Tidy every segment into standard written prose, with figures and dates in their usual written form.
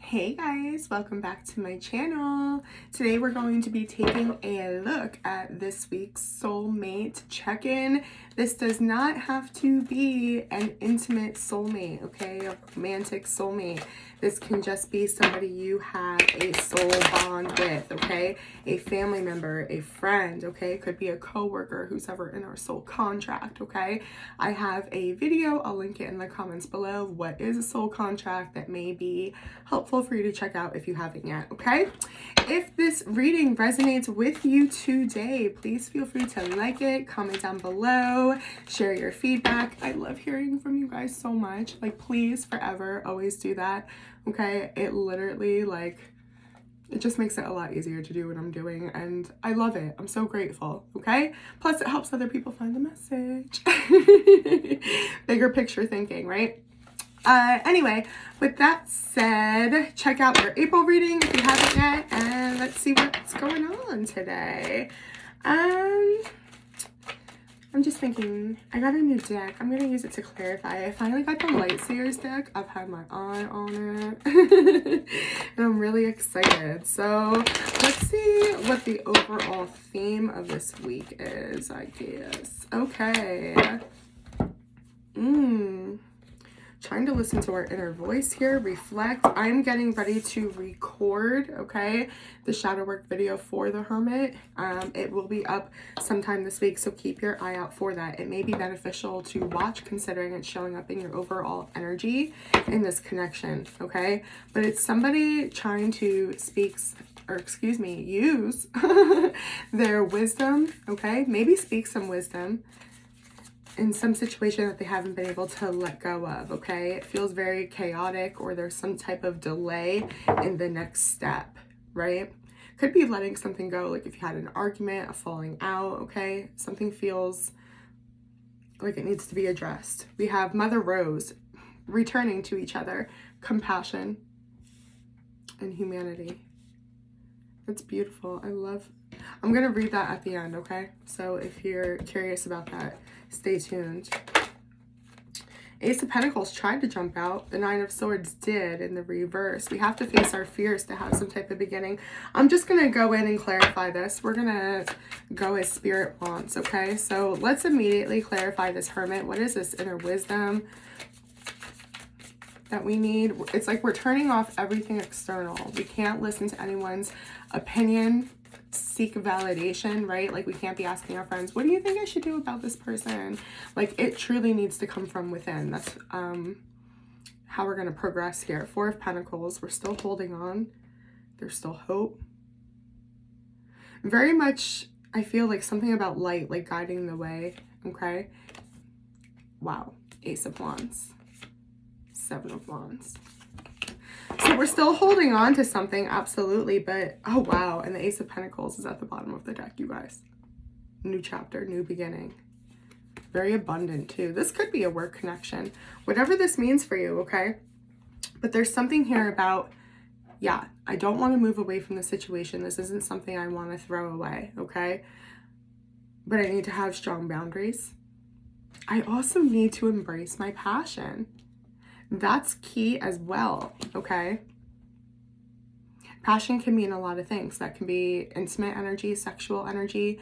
Hey guys, welcome back to my channel. Today we're going to be taking a look at this week's soulmate check-in. This does not have to be an intimate soulmate, okay? A romantic soulmate. This can just be somebody you have a soul bond with, okay? A family member, a friend, okay? It could be a coworker who's ever in our soul contract, okay? I have a video, I'll link it in the comments below. What is a soul contract that may be helpful for you to check out if you haven't yet, okay? If this reading resonates with you today, please feel free to like it, comment down below, share your feedback. I love hearing from you guys so much. Like, please, forever, always do that, okay? It literally, like, it just makes it a lot easier to do what I'm doing, and I love it. I'm so grateful, okay? Plus, it helps other people find the message. Bigger picture thinking, right? Anyway, with that said, check out our April reading if you haven't yet, and let's see what's going on today. I'm just thinking, I got a new deck. I'm going to use it to clarify. I finally got the Light Seers deck. I've had my eye on it, and I'm really excited. So let's see what the overall theme of this week is, I guess. Okay. Trying to listen to our inner voice here, reflect. I'm getting ready to record, okay, the shadow work video for the Hermit. It will be up sometime this week, so keep your eye out for that. It may be beneficial to watch considering it's showing up in your overall energy in this connection, okay? But it's somebody trying to use their wisdom, okay? Maybe speak some wisdom in some situation that they haven't been able to let go of, okay? It feels very chaotic, or there's some type of delay in the next step, right? Could be letting something go, like if you had an argument, a falling out, okay? Something feels like it needs to be addressed. We have Mother Rose returning to each other, compassion and humanity. That's beautiful. I'm gonna read that at the end, okay? So if you're curious about that, stay tuned. Ace of Pentacles tried to jump out. The Nine of Swords did in the reverse. We have to face our fears to have some type of beginning. I'm just gonna go in and clarify this. We're gonna go as Spirit wants, okay? So let's immediately clarify this Hermit. What is this inner wisdom that we need? It's like we're turning off everything external. We can't listen to anyone's opinion, seek validation, right? Like we can't be asking our friends, what do you think I should do about this person? Like it truly needs to come from within. That's how we're going to progress here. Four of Pentacles, we're still holding on. There's still hope. Very much, I feel like something about light, like guiding the way, okay? Wow. Ace of Wands. Seven of Wands. So we're still holding on to something, absolutely, but oh wow, and the Ace of Pentacles is at the bottom of the deck, you guys. New chapter, new beginning. Very abundant too. This could be a work connection, whatever this means for you, okay? But there's something here about, yeah, I don't want to move away from the situation. This isn't something I want to throw away, okay? But I need to have strong boundaries. I also need to embrace my passion. That's key as well, okay? Passion can mean a lot of things. That can be intimate energy, sexual energy.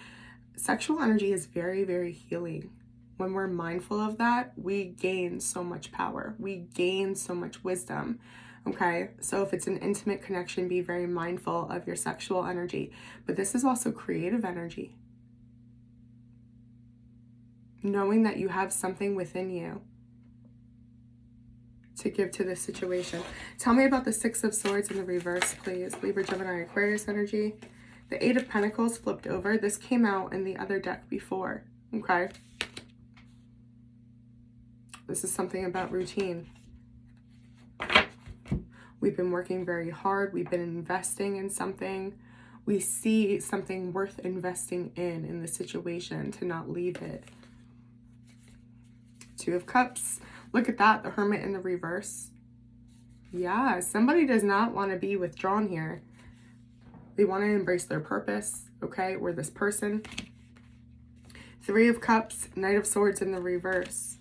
Sexual energy is very, very healing. When we're mindful of that, we gain so much power. We gain so much wisdom, okay? So if it's an intimate connection, be very mindful of your sexual energy. But this is also creative energy. Knowing that you have something within you to give to this situation. Tell me about the Six of Swords in the reverse, please. Libra, Gemini, Aquarius energy. The Eight of Pentacles flipped over. This came out in the other deck before, okay? This is something about routine. We've been working very hard. We've been investing in something. We see something worth investing in the situation to not leave it. Two of Cups. Look at that, the Hermit in the reverse. Yeah, somebody does not want to be withdrawn here. They want to embrace their purpose, okay? Or this person. Three of Cups, Knight of Swords in the reverse.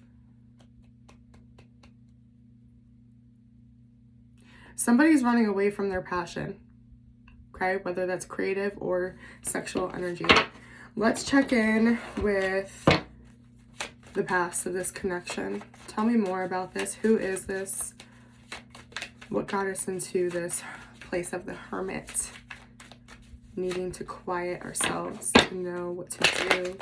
Somebody's running away from their passion, okay? Whether that's creative or sexual energy. Let's check in with the past of this connection. Tell me more about this. Who is this? What got us into this place of the hermit? Needing to quiet ourselves to know what to do.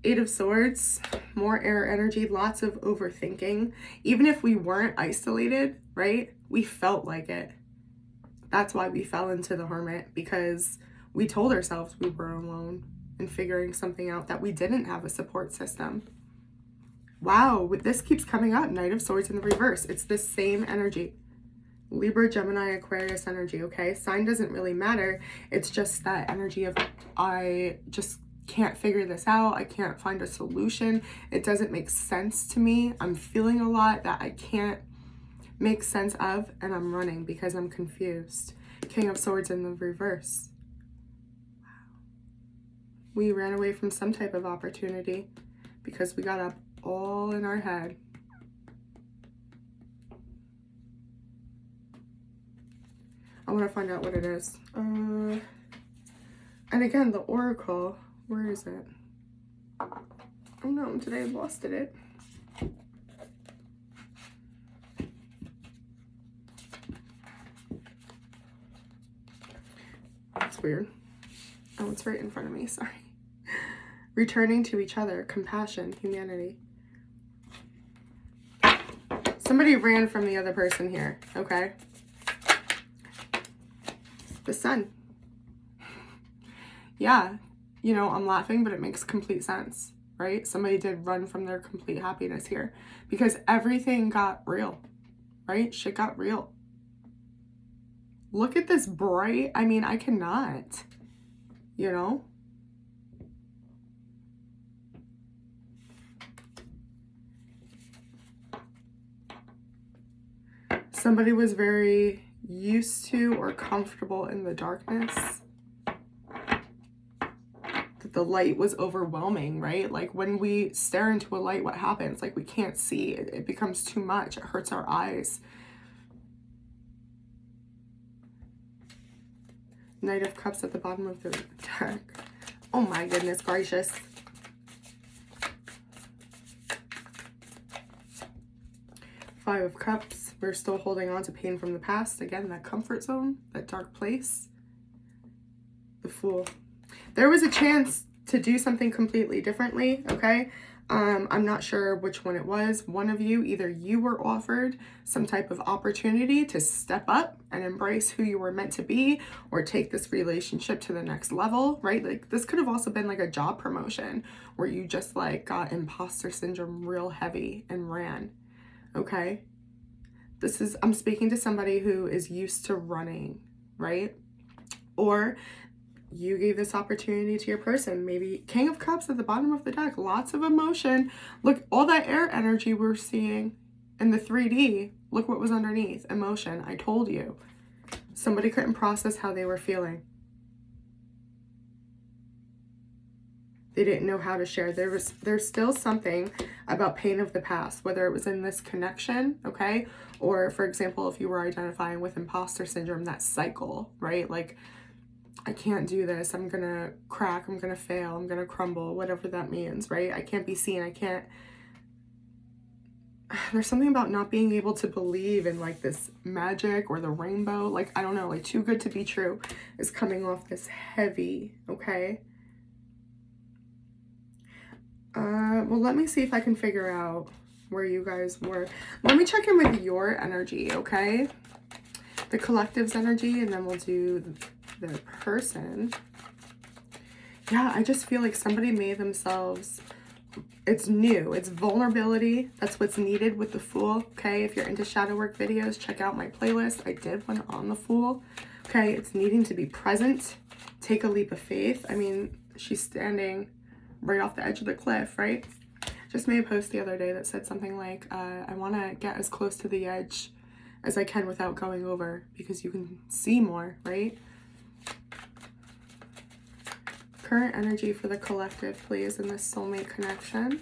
Eight of Swords, more air energy, lots of overthinking. Even if we weren't isolated, right? We felt like it. That's why we fell into the hermit, because we told ourselves we were alone and figuring something out, that we didn't have a support system. Wow, this keeps coming up. Knight of Swords in the reverse. It's the same energy. Libra, Gemini, Aquarius energy, okay? Sign doesn't really matter. It's just that energy of, I just can't figure this out. I can't find a solution. It doesn't make sense to me. I'm feeling a lot that I can't make sense of, and I'm running because I'm confused. King of Swords in the reverse. We ran away from some type of opportunity because we got up all in our head. I want to find out what it is. And again, the Oracle. Where is it? Oh no, today I lost it. That's weird. Oh, it's right in front of me, sorry. Returning to each other, compassion, humanity. Somebody ran from the other person here, okay? The Sun. Yeah. You know, I'm laughing, but it makes complete sense, right? Somebody did run from their complete happiness here because everything got real, right? Shit got real. Look at this bright. I mean, I cannot, you know? Somebody was very used to or comfortable in the darkness. The light was overwhelming, right? Like when we stare into a light, what happens? Like we can't see. It becomes too much. It hurts our eyes. Knight of Cups at the bottom of the deck. Oh my goodness gracious. Five of Cups. We're still holding on to pain from the past. Again, that comfort zone, that dark place. The Fool. There was a chance to do something completely differently, okay? I'm not sure which one it was. One of you, either you were offered some type of opportunity to step up and embrace who you were meant to be, or take this relationship to the next level, right? Like this could have also been like a job promotion where you just like got imposter syndrome real heavy and ran, okay? I'm speaking to somebody who is used to running, right? Or you gave this opportunity to your person. Maybe King of Cups at the bottom of the deck. Lots of emotion. Look, all that air energy we're seeing in the 3D. Look what was underneath. Emotion. I told you. Somebody couldn't process how they were feeling. They didn't know how to share. There's still something about pain of the past, whether it was in this connection, okay? Or, for example, if you were identifying with imposter syndrome, that cycle, right? Like, I can't do this. I'm going to crack. I'm going to fail. I'm going to crumble, whatever that means, right? I can't be seen. I can't. There's something about not being able to believe in like this magic or the rainbow. Like, I don't know, like too good to be true is coming off this heavy, okay? Well, let me see if I can figure out where you guys were. Let me check in with your energy, okay? The collective's energy, and then we'll do the person. Yeah, I just feel like somebody made themselves, it's new, it's vulnerability. That's what's needed with the Fool, okay? If you're into shadow work videos, check out my playlist. I did one on the Fool, okay? It's needing to be present, take a leap of faith. I mean, she's standing right off the edge of the cliff, right? Just made a post the other day that said something like, I want to get as close to the edge as I can without going over, because you can see more, right? Current energy for the collective, please, in this soulmate connection.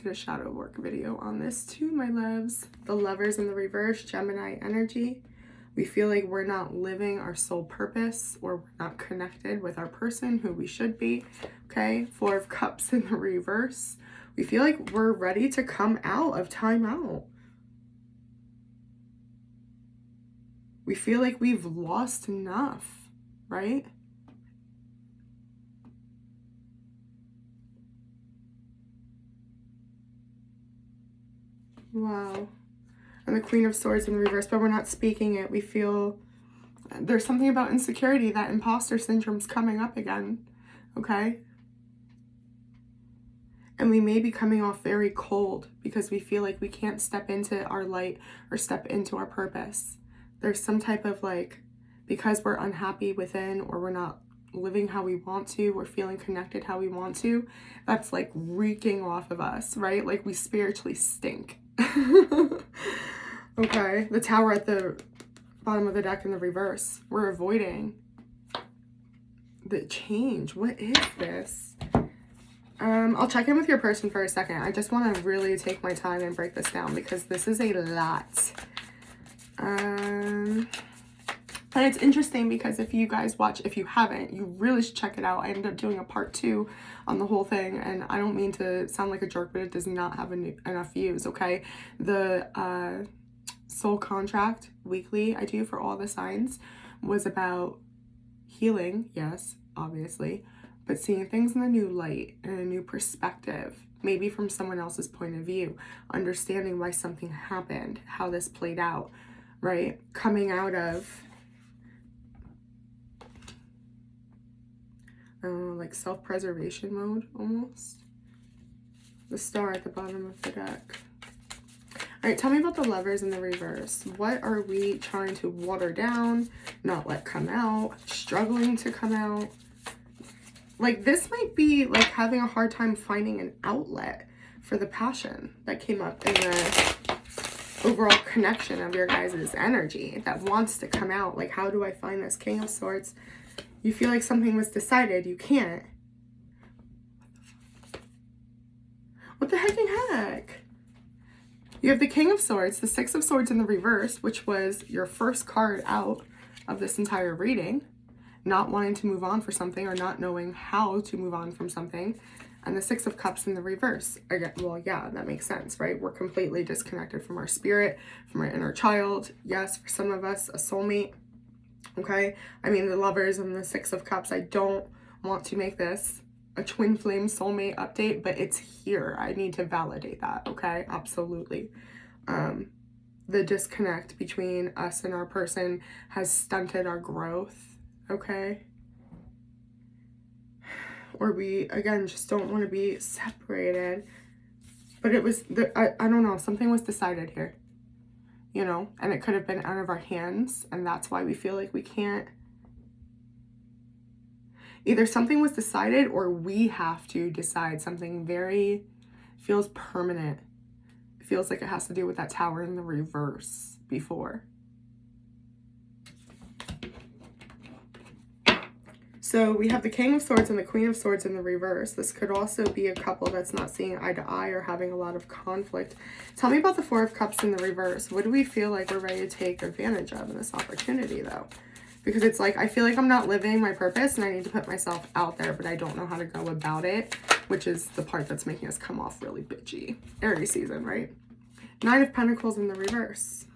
did a shadow work video on this too, my loves. The Lovers in the reverse, Gemini energy. We feel like we're not living our soul purpose, or we're not connected with our person who we should be. Okay, Four of Cups in the reverse. We feel like we're ready to come out of timeout. We feel like we've lost enough, right? Wow. And the Queen of Swords in the reverse, but we're not speaking it. We feel there's something about insecurity, that imposter syndrome's coming up again, okay? And we may be coming off very cold because we feel like we can't step into our light or step into our purpose. There's some type of like, because we're unhappy within, or we're not living how we want to, we're feeling connected how we want to, that's like reeking off of us, right? Like we spiritually stink. Okay, the Tower at the bottom of the deck in the reverse. We're avoiding the change. What is this? I'll check in with your person for a second. I just want to really take my time and break this down because this is a lot. And it's interesting because if you guys watch, if you haven't, you really should check it out. I ended up doing a part 2 on the whole thing, and I don't mean to sound like a jerk, but it does not have enough views, okay? The soul contract weekly I do for all the signs was about healing, yes, obviously, but seeing things in a new light and a new perspective, maybe from someone else's point of view, understanding why something happened, how this played out, right? Coming out of like self-preservation mode almost. The Star at the bottom of the deck. All right, tell me about the Lovers in the reverse. What are we trying to water down, not let come out, struggling to come out? Like this might be like having a hard time finding an outlet for the passion that came up in the overall connection of your guys' energy that wants to come out. Like, how do I find this? King of Swords. You feel like something was decided. You can't. What the hecking heck? You have the King of Swords, the Six of Swords in the reverse, which was your first card out of this entire reading. Not wanting to move on for something, or not knowing how to move on from something. And the Six of Cups in the reverse. Again, well, yeah, that makes sense, right? We're completely disconnected from our spirit, from our inner child. Yes, for some of us, a soulmate. Okay? I mean, the Lovers and the Six of Cups, I don't want to make this a twin flame soulmate update, but it's here. I need to validate that, okay? Absolutely. The disconnect between us and our person has stunted our growth, okay? Or we, again, just don't want to be separated. But it was, I don't know, something was decided here, you know? And it could have been out of our hands, and that's why we feel like we can't. Either something was decided, or we have to decide something very, feels permanent. It feels like it has to do with that Tower in the reverse before. So we have the King of Swords and the Queen of Swords in the reverse. This could also be a couple that's not seeing eye to eye or having a lot of conflict. Tell me about the Four of Cups in the reverse. What do we feel like we're ready to take advantage of in this opportunity, though? Because it's like, I feel like I'm not living my purpose and I need to put myself out there, but I don't know how to go about it, which is the part that's making us come off really bitchy. Aries season, right? Nine of Pentacles in the reverse.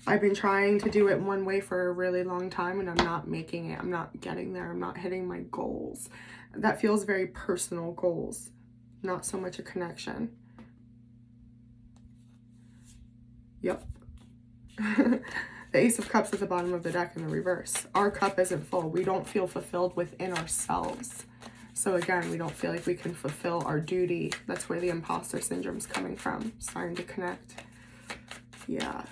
I've been trying to do it one way for a really long time, and I'm not making it. I'm not getting there. I'm not hitting my goals. That feels very personal goals, not so much a connection. Yep. The Ace of Cups at the bottom of the deck in the reverse. Our cup isn't full. We don't feel fulfilled within ourselves. So again, we don't feel like we can fulfill our duty. That's where the imposter syndrome is coming from. Starting to connect. Yeah.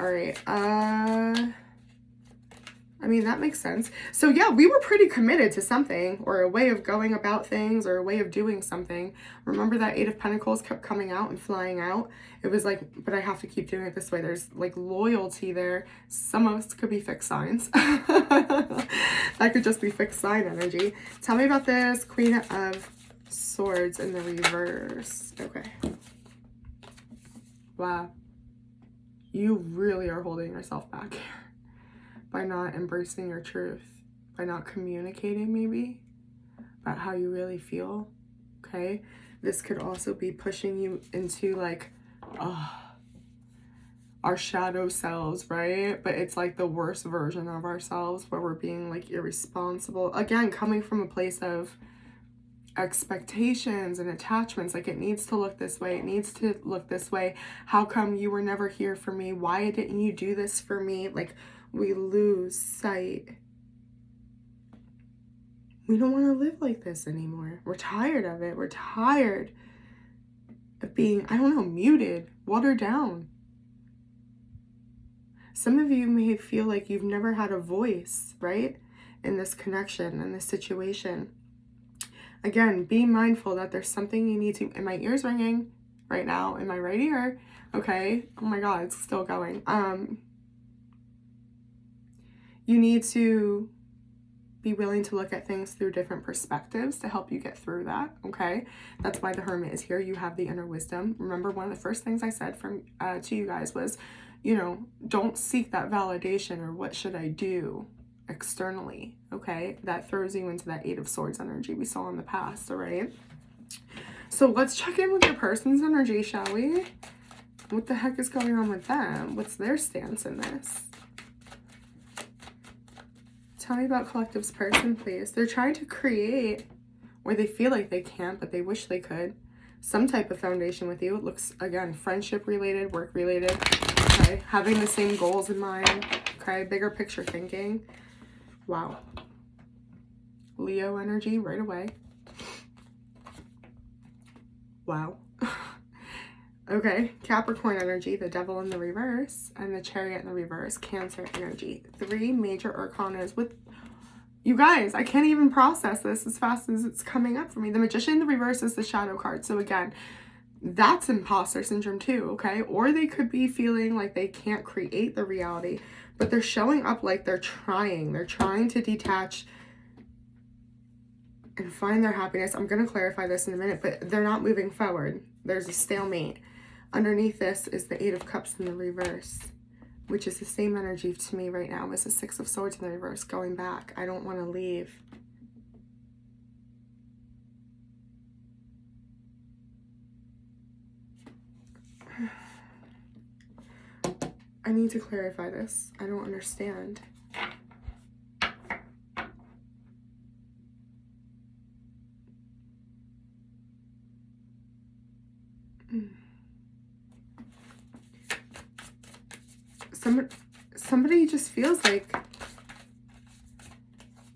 All right. I mean, that makes sense. So yeah, we were pretty committed to something, or a way of going about things, or a way of doing something. Remember that Eight of Pentacles kept coming out and flying out? It was like, but I have to keep doing it this way. There's like loyalty there. Some of us could be fixed signs. That could just be fixed sign energy. Tell me about this Queen of Swords in the reverse. Okay. Wow. You really are holding yourself back here by not embracing your truth, by not communicating maybe about how you really feel. Okay. This could also be pushing you into like, our shadow selves, right? But it's like the worst version of ourselves where we're being like irresponsible. Again, coming from a place of expectations and attachments, like it needs to look this way, it needs to look this way. How come you were never here for me? Why didn't you do this for me? Like we lose sight. We don't want to live like this anymore. We're tired of it. We're tired of being, I don't know, muted, watered down. Some of you may feel like you've never had a voice, right? In this connection, in this situation. Again, be mindful that there's something you need to, and my ear's ringing right now in my right ear. Okay. Oh my God, it's still going. You need to be willing to look at things through different perspectives to help you get through that. Okay. That's why the Hermit is here. You have the inner wisdom. Remember, one of the first things I said to you guys was, you know, don't seek that validation or what should I do externally, okay? That throws you into that Eight of Swords energy we saw in the past, all right? So let's check in with your person's energy, shall we? What the heck is going on with them? What's their stance in this? Tell me about Collective's person, please. They're trying to create, or they feel like they can't, but they wish they could, some type of foundation with you. It looks, again, friendship related, work related, okay? Having the same goals in mind, okay? Bigger picture thinking. Wow. Leo energy right away. Wow. Okay, Capricorn energy, the Devil in the reverse, and the Chariot in the reverse, Cancer energy. 3 major arcanas with, you guys, I can't even process this as fast as it's coming up for me. The Magician in the reverse is the shadow card. So again, that's imposter syndrome too, okay? Or they could be feeling like they can't create the reality, but they're showing up like they're trying. They're trying to detach and find their happiness. I'm going to clarify this in a minute, but they're not moving forward. There's a stalemate. Underneath this is the Eight of Cups in the reverse, which is the same energy to me right now as the Six of Swords in the reverse, going back. I don't want to leave. I need to clarify this. I don't understand. Somebody just feels like,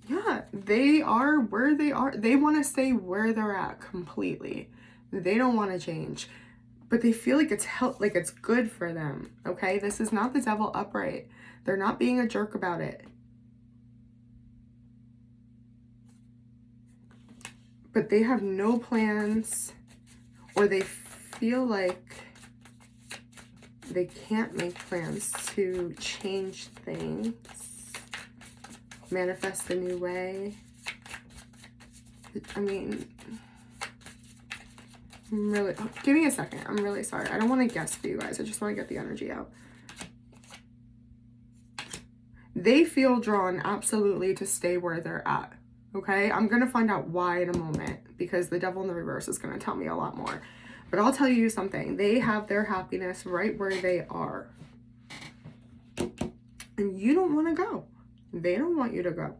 yeah, they are where they are. They want to stay where they're at completely. They don't want to change, but they feel like it's good for them. Okay, this is not the Devil upright. They're not being a jerk about it, but they have no plans, or they feel like they can't make plans to change things, manifest a new way. I mean, I'm really, give me a second. I'm really sorry. I don't want to guess for you guys. I just want to get the energy out. They feel drawn absolutely to stay where they're at. Okay, I'm going to find out why in a moment, because the Devil in the reverse is going to tell me a lot more. But I'll tell you something. They have their happiness right where they are. And you don't want to go. They don't want you to go.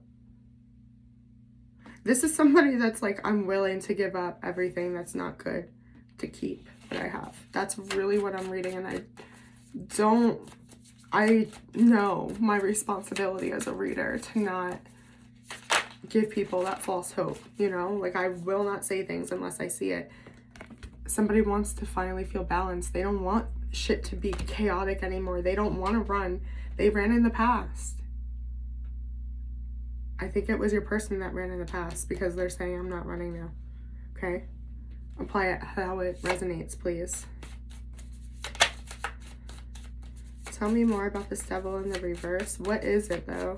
This is somebody that's like, I'm willing to give up everything that's not good to keep what I have. That's really what I'm reading. And I know my responsibility as a reader to not give people that false hope. You know, like I will not say things unless I see it. Somebody wants to finally feel balanced. They don't want shit to be chaotic anymore. They don't want to run. They ran in the past. I think it was your person that ran in the past, because they're saying, I'm not running now. Okay? Apply it how it resonates, please. Tell me more about this Devil in the reverse. What is it, though,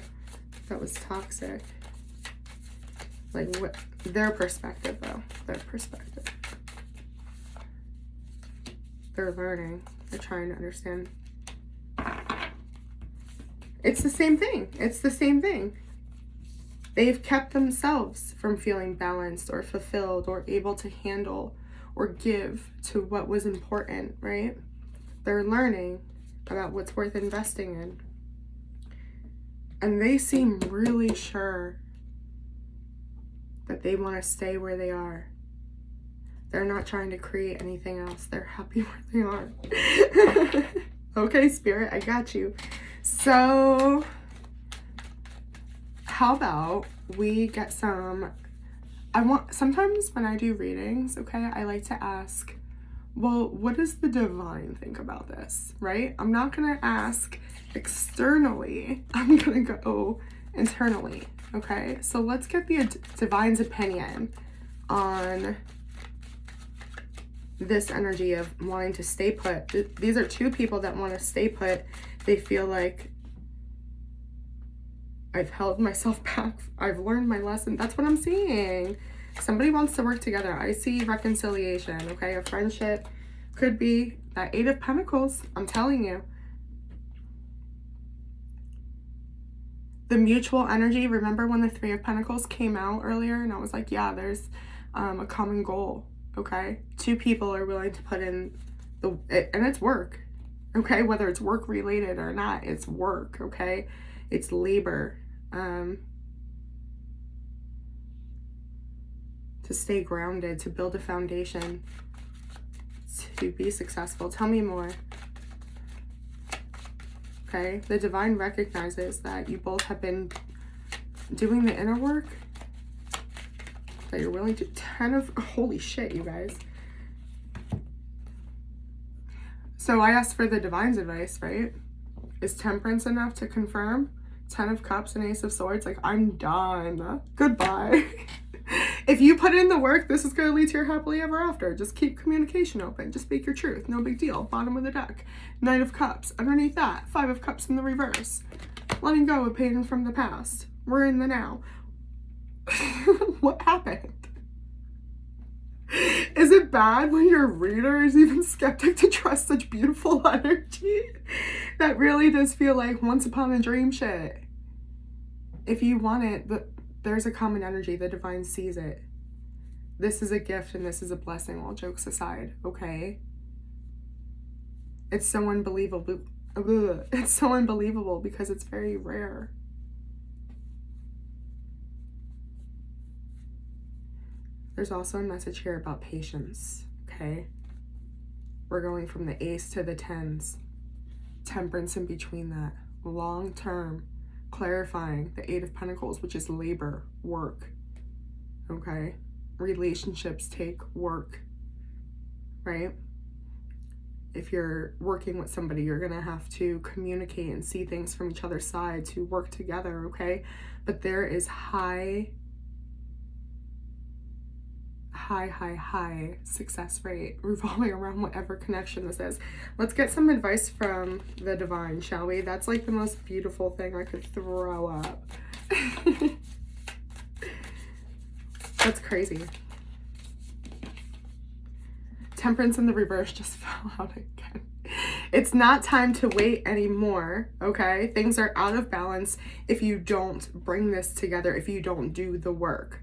that was toxic? Like, Their perspective, though. Their perspective. They're learning. They're trying to understand. It's the same thing. It's the same thing. They've kept themselves from feeling balanced or fulfilled or able to handle or give to what was important, right? They're learning about what's worth investing in. And they seem really sure that they want to stay where they are. They're not trying to create anything else. They're happy where they are. Okay, Spirit, I got you. So, how about we get some... sometimes when I do readings, okay, I like to ask, well, what does the divine think about this, right? I'm not going to ask externally. I'm going to go internally, okay? So let's get the divine's opinion on this energy of wanting to stay put. These are two people that want to stay put. They feel like, I've held myself back. I've learned my lesson. That's what I'm seeing. Somebody wants to work together. I see reconciliation, okay? A friendship could be that Eight of Pentacles. I'm telling you. The mutual energy. Remember when the Three of Pentacles came out earlier? And I was like, yeah, there's a common goal, okay? Two people are willing to put in and it's work, okay? Whether it's work related or not, it's work, okay? It's labor. To stay grounded, to build a foundation, to be successful. Tell me more. Okay, the divine recognizes that you both have been doing the inner work, that you're willing to. 10 of, holy shit, you guys. So I asked for the divine's advice, right? Is temperance enough to confirm? 10 of Cups and Ace of Swords, like, I'm done. Goodbye. If you put in the work, this is going to lead to your happily ever after. Just keep communication open. Just speak your truth. No big deal. Bottom of the deck. Knight of Cups. Underneath that, 5 of Cups in the reverse. Letting go of pain from the past. We're in the now. What happened? Is it bad when your reader is even skeptic to trust such beautiful energy? That really does feel like once upon a dream shit. If you want it, there's a common energy. The divine sees it. This is a gift and this is a blessing, all jokes aside, okay? It's so unbelievable. It's so unbelievable because it's very rare. There's also a message here about patience, okay? We're going from the Ace to the 10s. Temperance in between that. Long term. Clarifying the 8 of Pentacles, which is labor, work, okay? Relationships take work, right? If you're working with somebody, you're gonna have to communicate and see things from each other's side to work together, okay? But there is high success rate revolving around whatever connection this is. Let's get some advice from the divine, shall we? That's like the most beautiful thing I could throw up. That's crazy. Temperance in the reverse just fell out again. It's not time to wait anymore, okay? Things are out of balance if you don't bring this together, if you don't do the work.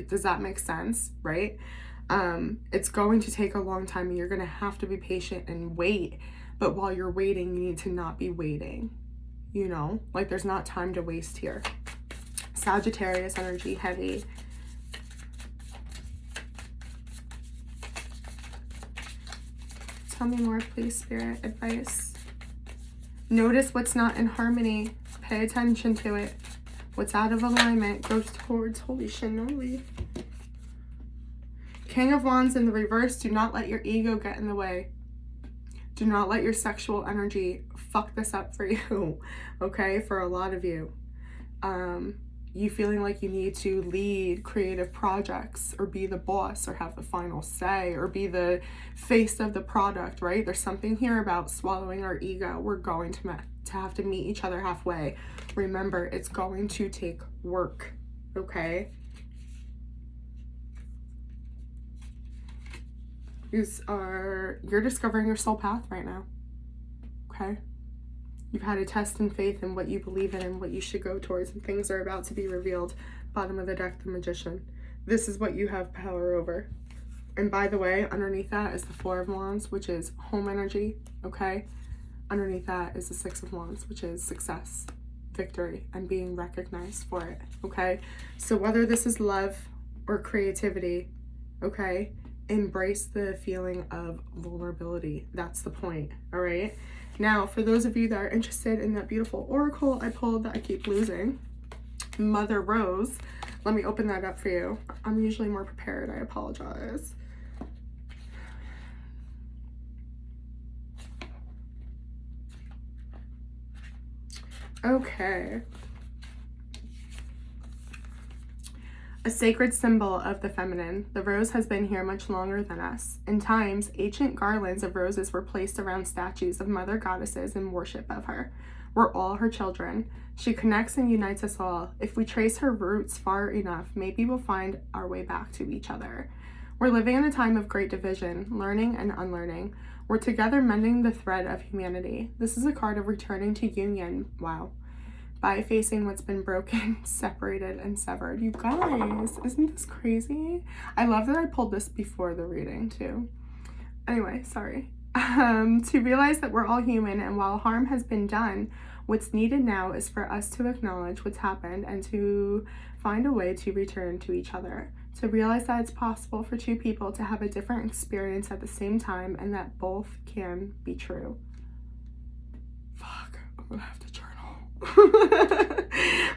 Does that make sense, right? It's going to take a long time and you're going to have to be patient and wait. But while you're waiting, you need to not be waiting, you know? Like, there's not time to waste here. Sagittarius energy, heavy. Tell me more, please, Spirit. Advice. Notice what's not in harmony. Pay attention to it. What's out of alignment goes towards holy shinoli. King of Wands in the reverse. Do not let your ego get in the way. Do not let your sexual energy fuck this up for you, okay? For a lot of you. You feeling like you need to lead creative projects or be the boss or have the final say or be the face of the product, right? There's something here about swallowing our ego. We're going to have to meet each other halfway. Remember, it's going to take work, okay? You're discovering your soul path right now. Okay? You've had a test in faith in what you believe in and what you should go towards, and things are about to be revealed. Bottom of the deck, the Magician. This is what you have power over. And by the way, underneath that is the Four of Wands, which is home energy, okay? Underneath that is the Six of Wands, which is success, victory, and being recognized for it, okay? So whether this is love or creativity, okay, embrace the feeling of vulnerability. That's the point, all right? Now, for those of you that are interested in that beautiful oracle I pulled that I keep losing, Mother Rose, let me open that up for you. I'm usually more prepared, I apologize. Okay. A sacred symbol of the feminine, the rose has been here much longer than us. In times, ancient garlands of roses were placed around statues of mother goddesses in worship of her. We're all her children. She connects and unites us all. If we trace her roots far enough, maybe we'll find our way back to each other. We're living in a time of great division, learning and unlearning. We're together mending the thread of humanity. This is a card of returning to union. Wow. By facing what's been broken, separated, and severed. You guys, isn't this crazy? I love that I pulled this before the reading too. Anyway, sorry. To realize that we're all human, and while harm has been done, what's needed now is for us to acknowledge what's happened and to find a way to return to each other. To realize that it's possible for two people to have a different experience at the same time, and that both can be true. Fuck, I'm gonna have to journal.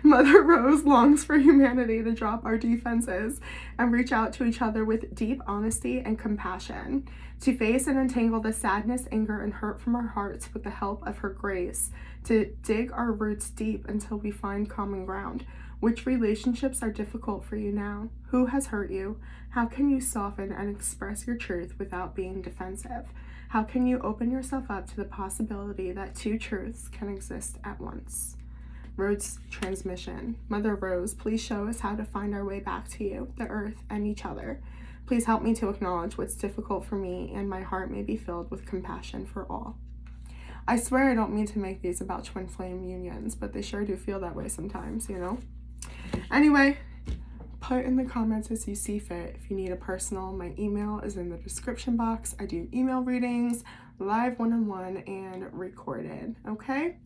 Mother Rose longs for humanity to drop our defenses and reach out to each other with deep honesty and compassion, to face and untangle the sadness, anger, and hurt from our hearts with the help of her grace, to dig our roots deep until we find common ground. Which relationships are difficult for you now? Who has hurt you? How can you soften and express your truth without being defensive? How can you open yourself up to the possibility that two truths can exist at once? Rose transmission. Mother Rose, please show us how to find our way back to you, the earth, and each other. Please help me to acknowledge what's difficult for me, and my heart may be filled with compassion for all. I swear I don't mean to make these about twin flame unions, but they sure do feel that way sometimes, you know? Anyway, put in the comments as you see fit. If you need a personal, my email is in the description box. I do email readings, live one-on-one, and recorded, okay?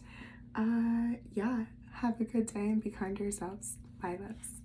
Yeah, have a good day and be kind to yourselves. Bye, loves.